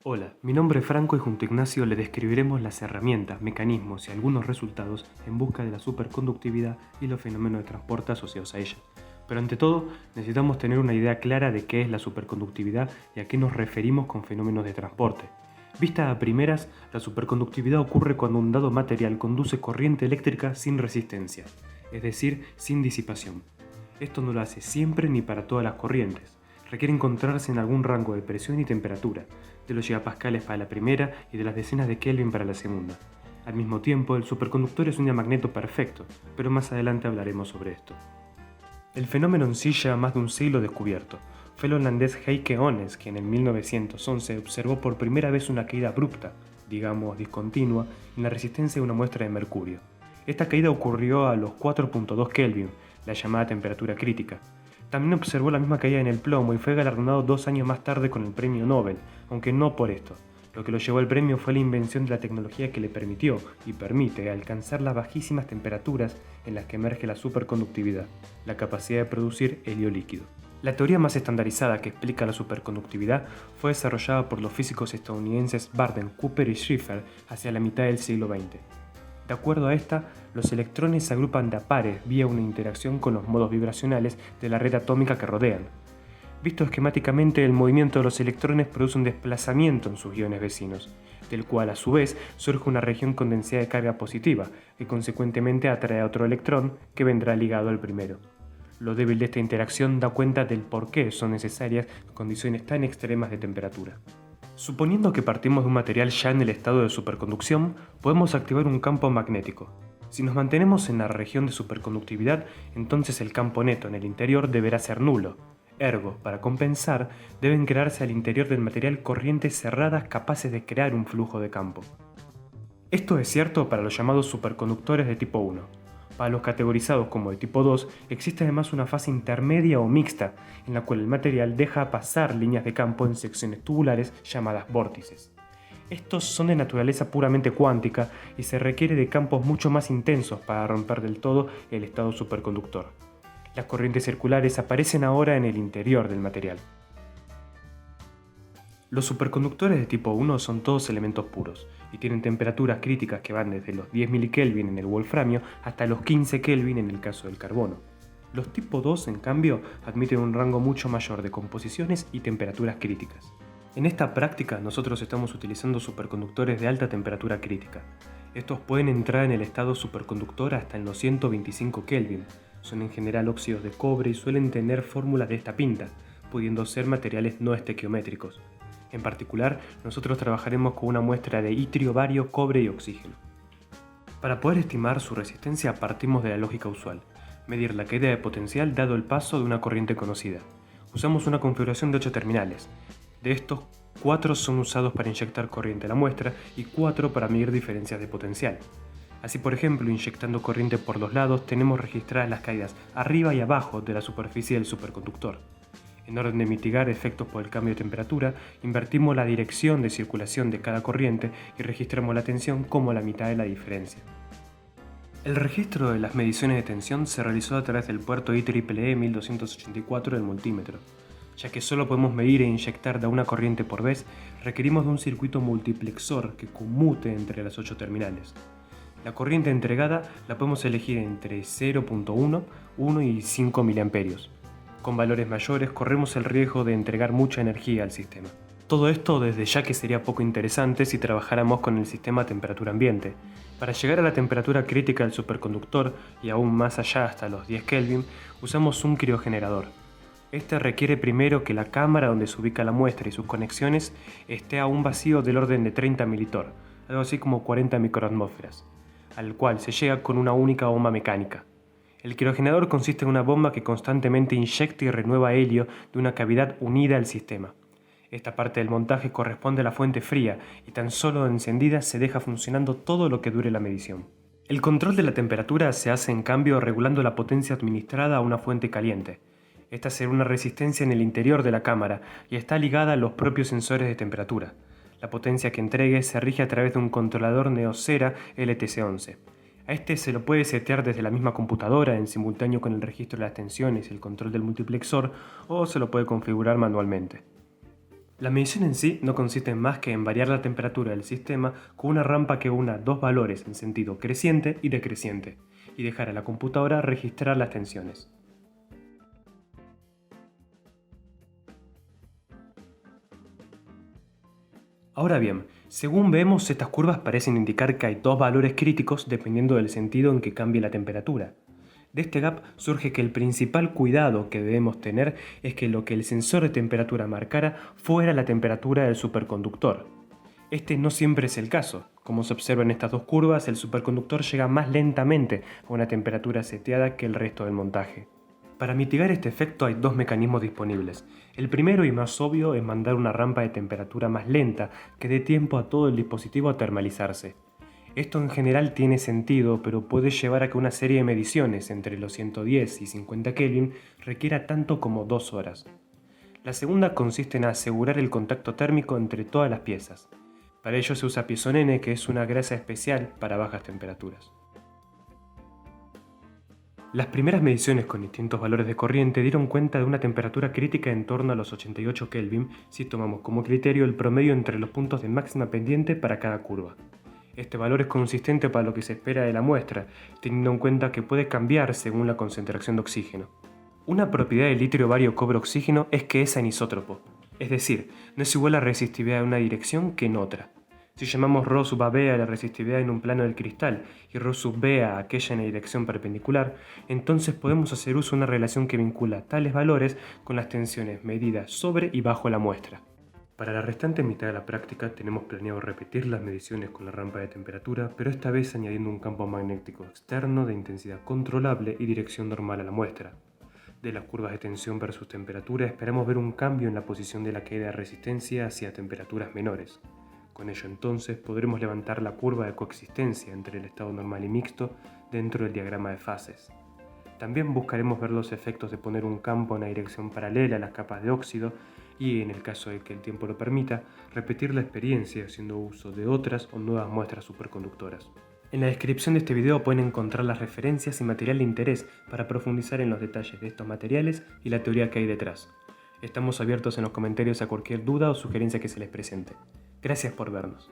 Hola, mi nombre es Franco y junto a Ignacio le describiremos las herramientas, mecanismos y algunos resultados en busca de la superconductividad y los fenómenos de transporte asociados a ella. Pero ante todo, necesitamos tener una idea clara de qué es la superconductividad y a qué nos referimos con fenómenos de transporte. Vista a primeras, la superconductividad ocurre cuando un dado material conduce corriente eléctrica sin resistencia, es decir, sin disipación. Esto no lo hace siempre ni para todas las corrientes. Requiere encontrarse en algún rango de presión y temperatura, de los gigapascales para la primera y de las decenas de Kelvin para la segunda. Al mismo tiempo, el superconductor es un diamagneto perfecto, pero más adelante hablaremos sobre esto. El fenómeno en sí lleva más de un siglo descubierto. Fue el holandés Heike Onnes quien en 1911 observó por primera vez una caída abrupta, digamos discontinua, en la resistencia de una muestra de mercurio. Esta caída ocurrió a los 4.2 Kelvin, la llamada temperatura crítica. También observó la misma caída en el plomo y fue galardonado 2 años más tarde con el premio Nobel, aunque no por esto. Lo que lo llevó al premio fue la invención de la tecnología que le permitió y permite alcanzar las bajísimas temperaturas en las que emerge la superconductividad, la capacidad de producir helio líquido. La teoría más estandarizada que explica la superconductividad fue desarrollada por los físicos estadounidenses Barden, Cooper y Schrieffer hacia la mitad del siglo XX. De acuerdo a esta, los electrones se agrupan de a pares vía una interacción con los modos vibracionales de la red atómica que rodean. Visto esquemáticamente, el movimiento de los electrones produce un desplazamiento en sus iones vecinos, del cual a su vez surge una región con densidad de carga positiva, que consecuentemente atrae a otro electrón que vendrá ligado al primero. Lo débil de esta interacción da cuenta del por qué son necesarias condiciones tan extremas de temperatura. Suponiendo que partimos de un material ya en el estado de superconducción, podemos activar un campo magnético. Si nos mantenemos en la región de superconductividad, entonces el campo neto en el interior deberá ser nulo. Ergo, para compensar, deben crearse al interior del material corrientes cerradas capaces de crear un flujo de campo. Esto es cierto para los llamados superconductores de tipo 1. Para los categorizados como de tipo 2, existe además una fase intermedia o mixta, en la cual el material deja pasar líneas de campo en secciones tubulares llamadas vórtices. Estos son de naturaleza puramente cuántica y se requiere de campos mucho más intensos para romper del todo el estado superconductor. Las corrientes circulares aparecen ahora en el interior del material. Los superconductores de tipo 1 son todos elementos puros y tienen temperaturas críticas que van desde los 10 milikelvin en el wolframio hasta los 15 Kelvin en el caso del carbono. Los tipo 2, en cambio, admiten un rango mucho mayor de composiciones y temperaturas críticas. En esta práctica, nosotros estamos utilizando superconductores de alta temperatura crítica. Estos pueden entrar en el estado superconductor hasta en los 125 Kelvin. Son en general óxidos de cobre y suelen tener fórmulas de esta pinta, pudiendo ser materiales no estequiométricos. En particular, nosotros trabajaremos con una muestra de itrio, bario, cobre y oxígeno. Para poder estimar su resistencia partimos de la lógica usual, medir la caída de potencial dado el paso de una corriente conocida. Usamos una configuración de 8 terminales. De estos, 4 son usados para inyectar corriente a la muestra y 4 para medir diferencias de potencial. Así, por ejemplo, inyectando corriente por los lados tenemos registradas las caídas arriba y abajo de la superficie del superconductor. En orden de mitigar efectos por el cambio de temperatura, invertimos la dirección de circulación de cada corriente y registramos la tensión como la mitad de la diferencia. El registro de las mediciones de tensión se realizó a través del puerto IEEE 1284 del multímetro. Ya que solo podemos medir e inyectar de una corriente por vez, requerimos de un circuito multiplexor que conmute entre las 8 terminales. La corriente entregada la podemos elegir entre 0.1, 1 y 5 mA. Con valores mayores corremos el riesgo de entregar mucha energía al sistema. Todo esto desde ya que sería poco interesante si trabajáramos con el sistema a temperatura ambiente. Para llegar a la temperatura crítica del superconductor y aún más allá hasta los 10 Kelvin, usamos un criogenerador. Este requiere primero que la cámara donde se ubica la muestra y sus conexiones esté a un vacío del orden de 30 militorr, algo así como 40 microatmósferas, al cual se llega con una única bomba mecánica. El criogenador consiste en una bomba que constantemente inyecta y renueva helio de una cavidad unida al sistema. Esta parte del montaje corresponde a la fuente fría y tan solo encendida se deja funcionando todo lo que dure la medición. El control de la temperatura se hace en cambio regulando la potencia administrada a una fuente caliente. Esta será una resistencia en el interior de la cámara y está ligada a los propios sensores de temperatura. La potencia que entregue se rige a través de un controlador Neosera LTC11. A este se lo puede setear desde la misma computadora en simultáneo con el registro de las tensiones y el control del multiplexor, o se lo puede configurar manualmente. La medición en sí no consiste más que en variar la temperatura del sistema con una rampa que una dos valores en sentido creciente y decreciente, y dejar a la computadora registrar las tensiones. Ahora bien, según vemos, estas curvas parecen indicar que hay dos valores críticos dependiendo del sentido en que cambie la temperatura. De este gap surge que el principal cuidado que debemos tener es que lo que el sensor de temperatura marcara fuera la temperatura del superconductor. Este no siempre es el caso. Como se observa en estas dos curvas, el superconductor llega más lentamente a una temperatura seteada que el resto del montaje. Para mitigar este efecto hay dos mecanismos disponibles. El primero y más obvio es mandar una rampa de temperatura más lenta que dé tiempo a todo el dispositivo a termalizarse. Esto en general tiene sentido, pero puede llevar a que una serie de mediciones entre los 110 y 50 Kelvin requiera tanto como 2 horas. La segunda consiste en asegurar el contacto térmico entre todas las piezas. Para ello se usa piezonene, que es una grasa especial para bajas temperaturas. Las primeras mediciones con distintos valores de corriente dieron cuenta de una temperatura crítica en torno a los 88 Kelvin si tomamos como criterio el promedio entre los puntos de máxima pendiente para cada curva. Este valor es consistente para lo que se espera de la muestra, teniendo en cuenta que puede cambiar según la concentración de oxígeno. Una propiedad del litio bario cobre oxígeno es que es anisótropo, es decir, no es igual la resistividad en una dirección que en otra. Si llamamos ρ sub AB a la resistividad en un plano del cristal y ρ sub B a aquella en la dirección perpendicular, entonces podemos hacer uso de una relación que vincula tales valores con las tensiones medidas sobre y bajo la muestra. Para la restante mitad de la práctica tenemos planeado repetir las mediciones con la rampa de temperatura, pero esta vez añadiendo un campo magnético externo de intensidad controlable y dirección normal a la muestra. De las curvas de tensión versus temperatura esperamos ver un cambio en la posición de la caída de resistencia hacia temperaturas menores. Con ello entonces podremos levantar la curva de coexistencia entre el estado normal y mixto dentro del diagrama de fases. También buscaremos ver los efectos de poner un campo en la dirección paralela a las capas de óxido y, en el caso de que el tiempo lo permita, repetir la experiencia haciendo uso de otras o nuevas muestras superconductoras. En la descripción de este video pueden encontrar las referencias y material de interés para profundizar en los detalles de estos materiales y la teoría que hay detrás. Estamos abiertos en los comentarios a cualquier duda o sugerencia que se les presente. Gracias por vernos.